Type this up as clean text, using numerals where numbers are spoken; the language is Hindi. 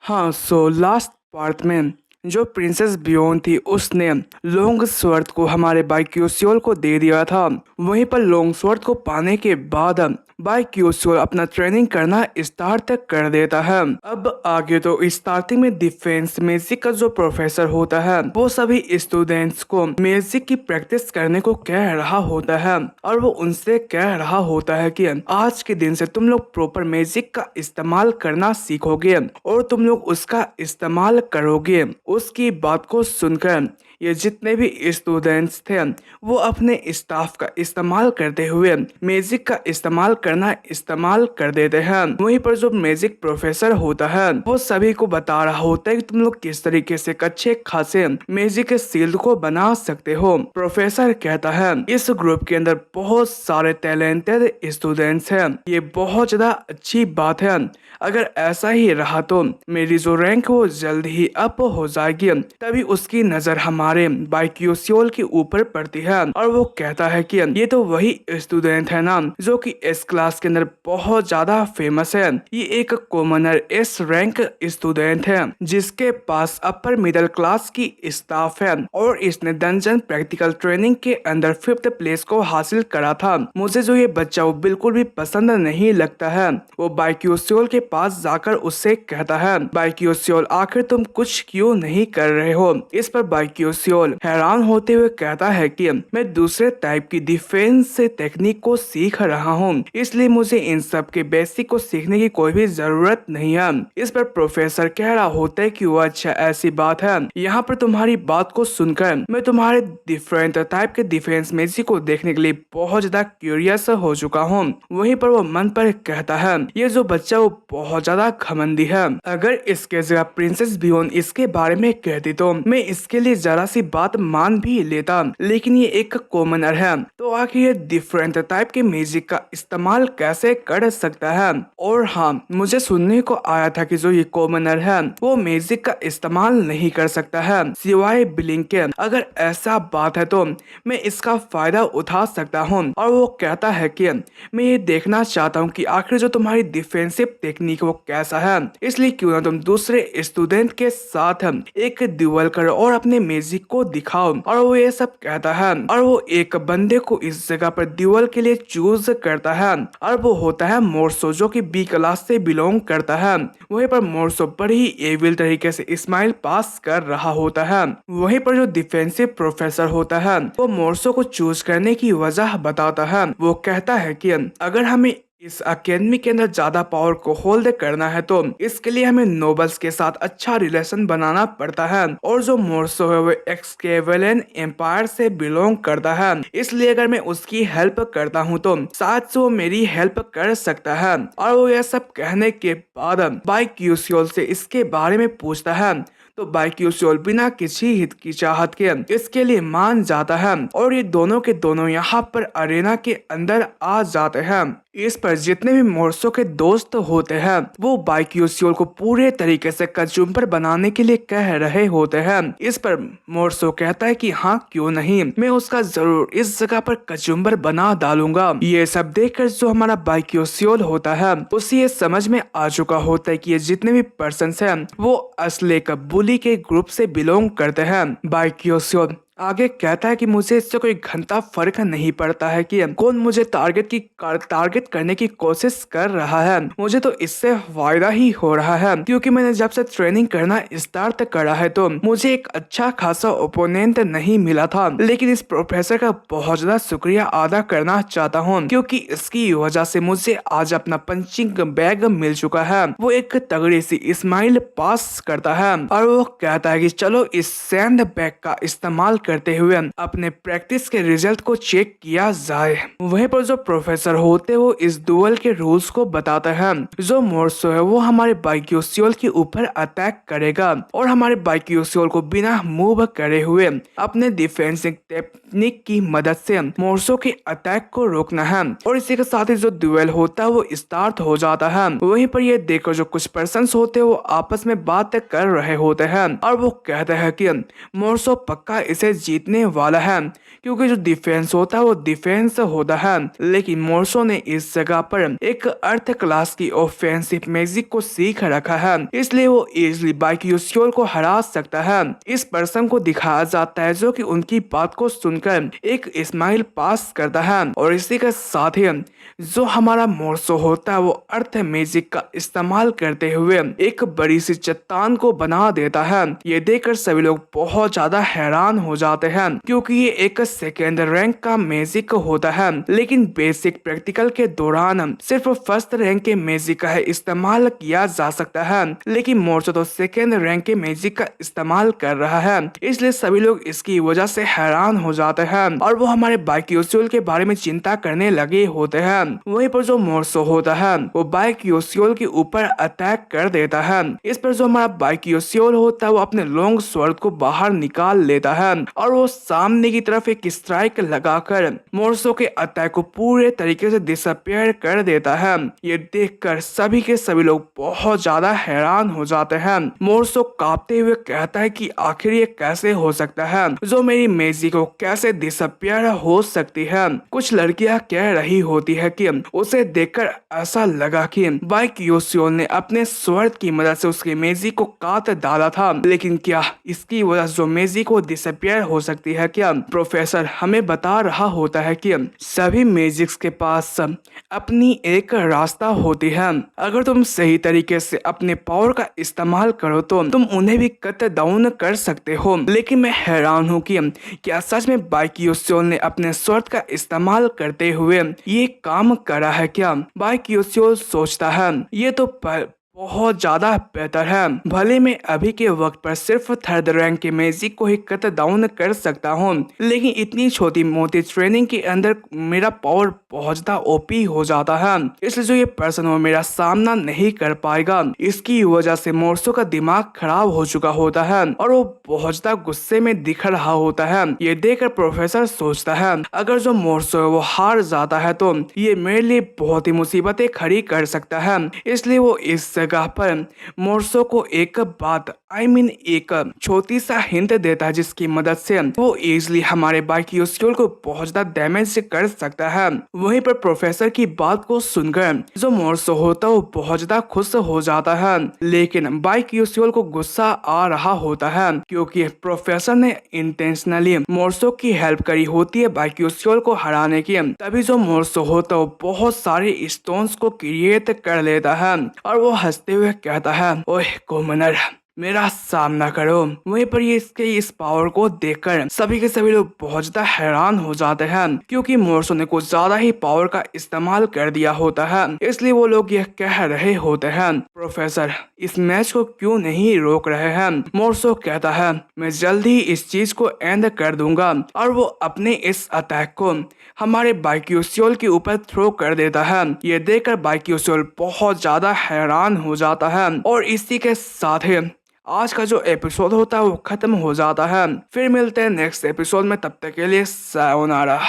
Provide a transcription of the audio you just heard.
हाँ, सो लास्ट पार्ट में जो प्रिंसेस बियोन थी उसने लॉन्ग स्वॉर्ड को हमारे बाइक्यूसियोल को दे दिया था। वहीं पर लॉन्ग स्वॉर्ड को पाने के बाद बाइक्यूसियोल अपना ट्रेनिंग करना स्टार्ट कर देता है। अब आगे तो स्टार्टिंग में डिफेंस म्यूजिक का जो प्रोफेसर होता है वो सभी स्टूडेंट्स को म्यूजिक की प्रैक्टिस करने को कह रहा होता है और वो उनसे कह रहा होता है कि आज के दिन से तुम लोग प्रॉपर म्यूजिक का इस्तेमाल करना सीखोगे और तुम लोग उसका इस्तेमाल करोगे। उसकी बात को सुनकर ये जितने भी स्टूडेंट्स थे वो अपने स्टाफ का इस्तेमाल करते हुए म्यूजिक का इस्तेमाल कर देते हैं। वहीं पर जो म्यूजिक प्रोफेसर होता है वो सभी को बता रहा होता है कि तुम लोग किस तरीके से अच्छे खासे म्यूजिक के शील्ड को बना सकते हो। प्रोफेसर कहता है इस ग्रुप के अंदर बहुत सारे टैलेंटेड स्टूडेंट्स हैं, ये बहुत ज्यादा अच्छी बात है। अगर ऐसा ही रहा तो मेरी जो रैंक वो जल्द ही अप हो जाएगी। तभी उसकी नजर हमारे बाइक्यूसियोल के ऊपर पड़ती है और वो कहता है कि ये तो वही स्टूडेंट है ना जो कि इस क्लास के अंदर बहुत ज्यादा फेमस है। ये एक कॉमनर एस रैंक स्टूडेंट है जिसके पास अपर मिडिल क्लास की स्टाफ है और इसने डंजन प्रैक्टिकल ट्रेनिंग के अंदर 5th प्लेस को हासिल करा था। मुझे जो ये बच्चा वो बिल्कुल भी पसंद नहीं लगता है। वो बाइक्यूसियोल के पास जाकर उससे कहता है बाइक्यूसियोल आखिर तुम कुछ क्यों नहीं कर रहे हो। इस पर बाइक्यूसियोल हैरान होते हुए कहता है कि मैं दूसरे टाइप की डिफेंस टेक्निक को सीख रहा हूँ, इसलिए मुझे इन सब के बेसिक को सीखने की कोई भी जरूरत नहीं है। इस पर प्रोफेसर कह रहा होता है कि वो अच्छा ऐसी बात है। यहाँ पर तुम्हारी बात को सुनकर मैं तुम्हारे डिफरेंट टाइप के डिफेंस मैजिक को देखने के लिए बहुत ज्यादा क्यूरियस हो चुका हूँ। वहीं पर वो मन पर कहता है ये जो बच्चा वो बहुत ज्यादा घमंडी है। अगर इसके जगह प्रिंसेस बियोन इसके बारे में कहती तो मैं इसके लिए जरा सी बात मान भी लेता, लेकिन ये एक कॉमनर है तो आखिर ये डिफरेंट टाइप के मैजिक का इस्तेमाल कैसे कर सकता है। और हाँ, मुझे सुनने को आया था कि जो ये कॉमनर है वो मैजिक का इस्तेमाल नहीं कर सकता है सिवाय ब्लिंक के। अगर ऐसा बात है तो मैं इसका फायदा उठा सकता हूँ। और वो कहता है कि मैं ये देखना चाहता हूँ कि आखिर जो तुम्हारी डिफेंसिव टेक्निक वो कैसा है, इसलिए क्यों ना तुम दूसरे स्टूडेंट के साथ एक ड्यूअल करो और अपने मैजिक को दिखाओ। और वो ये सब कहता है और वो एक बंदे को इस जगह पर ड्यूअल के लिए चूज करता है और वो होता है मोर्सो जो कि बी क्लास से बिलोंग करता है। वहीं पर मोर्सो बड़ी ही एविल तरीके से स्माइल पास कर रहा होता है। वहीं पर जो डिफेंसिव प्रोफेसर होता है वो मोर्सो को चूज करने की वजह बताता है। वो कहता है कि अगर हमें इस अकेडमी के अंदर ज्यादा पावर को होल्ड करना है तो इसके लिए हमें नोबल्स के साथ अच्छा रिलेशन बनाना पड़ता है और जो मोर्सो है वो एक्सकेवेलियन एम्पायर से बिलोंग करता है, इसलिए अगर मैं उसकी हेल्प करता हूँ तो शायद से वो मेरी हेल्प कर सकता है। और वो यह सब कहने के बाद बाइक्यूसियोल से इसके बारे में पूछता है तो बाइक्यूसियोल बिना किसी हिचकिचाहट के इसके लिए मान जाता है और ये दोनों के दोनों यहाँ पर अरेना के अंदर आ जाते हैं। इस पर जितने भी मोर्सो के दोस्त होते हैं वो बाइक्यूसियोल को पूरे तरीके से कचुम्बर बनाने के लिए कह रहे होते हैं। इस पर मोर्सो कहता है कि हाँ क्यों नहीं, मैं उसका जरूर इस जगह पर कचुम्बर बना डालूंगा। ये सब देखकर जो हमारा बाइक्यूसियोल होता है उसे ये समझ में आ चुका होता है कि ये जितने भी पर्सन हैं वो असली का बुली के ग्रुप से बिलोंग करते हैं। बाइक्यूसियोल आगे कहता है कि मुझे इससे कोई घंटा फर्क नहीं पड़ता है कि कौन मुझे टारगेट करने की कोशिश कर रहा है, मुझे तो इससे फायदा ही हो रहा है क्योंकि मैंने जब से ट्रेनिंग करना स्टार्ट करा है तो मुझे एक अच्छा खासा ओपोनेंट नहीं मिला था। लेकिन इस प्रोफेसर का बहुत ज्यादा शुक्रिया अदा करना चाहता हूँ क्योंकि इसकी वजह से मुझे आज अपना पंचिंग बैग मिल चुका है। वो एक तगड़ी सी स्माइल पास करता है और वो कहता है कि चलो इस सैंड बैग का इस्तेमाल करते हुए अपने प्रैक्टिस के रिजल्ट को चेक किया जाए। वहीं पर जो प्रोफेसर होते वो इस डुअल के रूल्स को बताते हैं। जो मोर्सो है वो हमारे बाइक्यूसियोल के ऊपर अटैक करेगा और हमारे बाइक्यूसियोल को बिना मूव करे हुए अपने डिफेंसिव टेक्निक की मदद से मोर्सो के अटैक को रोकना है और इसी के साथ ही जो ड्यूएल होता है वो स्टार्ट हो जाता है। वहीं पर ये देखो जो कुछ पर्सन्स होते हैं वो आपस में बात कर रहे होते हैं और वो कहते हैं कि मोर्सो पक्का इसे कैसे जीतने वाला है, क्योंकि जो डिफेंस होता है वो डिफेंस होता है। लेकिन मोर्सो ने इस जगह पर एक अर्थ क्लास की ऑफेंसिव मैजिक को सीख रखा है, इसलिए वो इजिली बाइक्यूसियोल को हरा सकता है। इस पर्सन को दिखाया जाता है जो कि उनकी बात को सुनकर एक स्माइल पास करता है, और इसी के साथ ही जो हमारा मोर्सो होता है वो अर्थ मैजिक का इस्तेमाल करते हुए एक बड़ी सी चट्टान को बना देता है। ये देखकर सभी लोग बहुत ज्यादा हैरान हो जाते हैं, क्योंकि ये एक सेकेंड रैंक का मैजिक होता है, लेकिन बेसिक प्रैक्टिकल के दौरान सिर्फ फर्स्ट रैंक के मैजिक का इस्तेमाल किया जा सकता है। लेकिन मोर्सो तो सेकेंड रैंक के मैजिक का इस्तेमाल कर रहा है, इसलिए सभी लोग इसकी वजह से हैरान हो जाते हैं और वो हमारे बाइक्यूसियोल के बारे में चिंता करने लगे होते हैं। वहीं पर जो मोर्सो होता है वो बाइक्यूसियोल के ऊपर अटैक कर देता है। इस पर जो हमारा बाइक्यूसियोल होता है वो अपने लॉन्ग स्वॉर्ड को बाहर निकाल लेता है और वो सामने की तरफ एक स्ट्राइक लगाकर मोर्सो के अटैक को पूरे तरीके से डिसअपियर कर देता है। ये देखकर सभी के सभी लोग बहुत ज्यादा हैरान हो जाते हैं। मोर्सो कांपते हुए कहता है कि आखिर ये कैसे हो सकता है, जो मेरी मैजिक को कैसे डिसअपियर हो सकती है। कुछ लड़कियां कह रही होती है कि उसे देखकर ऐसा लगा कि बाइक्यूसियोल ने अपने स्वॉर्ड की मदद से उसके मैजिक को काट डाला था, लेकिन क्या इसकी वजह से जो मैजिक को डिसअपियर हो सकती है क्या? प्रोफेसर हमें बता रहा होता है कि सभी मैजिक्स के पास अपनी एक रास्ता होती है। अगर तुम सही तरीके से अपने पावर का इस्तेमाल करो तो तुम उन्हें भी कट डाउन कर सकते हो। लेकिन मैं हैरान हूँ कि क्या सच में बाइक्यूसियोल ने अपने स्वॉर्ड का इस्तेमाल करते हुए ये काम करा है क्या? बाइक्यूसियोल सोचता है ये तो बहुत ज्यादा बेहतर है। भले मैं अभी के वक्त पर सिर्फ थर्ड रैंक के मैजिक को ही कट डाउन कर सकता हूँ, लेकिन इतनी छोटी मोटी ट्रेनिंग के अंदर मेरा पावर बहुत ज्यादा ओपी हो जाता है, इसलिए जो ये पर्सन वो मेरा सामना नहीं कर पाएगा। इसकी वजह से मोर्सो का दिमाग खराब हो चुका होता है और वो बहुत ज्यादा गुस्से में दिख रहा होता है। ये देखकर प्रोफेसर सोचता है अगर जो मोर्सो है वो हार जाता है तो ये मेरे लिए बहुत ही मुसीबतें खड़ी कर सकता है, इसलिए वो इस जगह पर मोर्सो को एक बात एक छोटी सा हिंट देता है, जिसकी मदद से वो इजिली हमारे बाइक्यूसियोल को बहुत ज्यादा डैमेज कर सकता है। वहीं पर प्रोफेसर की बात को सुनकर जो मोर्सो होता है वो बहुत ज्यादा खुश हो जाता है, लेकिन बाइक्यूसियोल को गुस्सा आ रहा होता है, क्योंकि प्रोफेसर ने इंटेंशनली मोर्सो की हेल्प करी होती है बाइक्यूसियोल को हराने की। तभी जो मोर्सो होता है वो बहुत सारे स्टोन्स को क्रिएट कर लेता है और वो हंसते हुए कहता है ओह कॉमनर मेरा सामना करो। वहीं पर ये इसके इस पावर को देखकर सभी के सभी लोग बहुत ज्यादा हैरान हो जाते हैं, क्योंकि मोर्सो ने कुछ ज्यादा ही पावर का इस्तेमाल कर दिया होता है, इसलिए वो लोग यह कह रहे होते हैं प्रोफेसर इस मैच को क्यों नहीं रोक रहे हैं? मोर्सो कहता है मैं जल्द ही इस चीज को एंड कर दूंगा, और वो अपने इस अटैक को हमारे बाइक्यूसियोल के ऊपर थ्रो कर देता है। ये देखकर बाइक्यूसियोल बहुत ज्यादा हैरान हो जाता है और इसी के साथ ही आज का जो एपिसोड होता है वो खत्म हो जाता है। फिर मिलते हैं नेक्स्ट एपिसोड में, तब तक के लिए सायोनारा।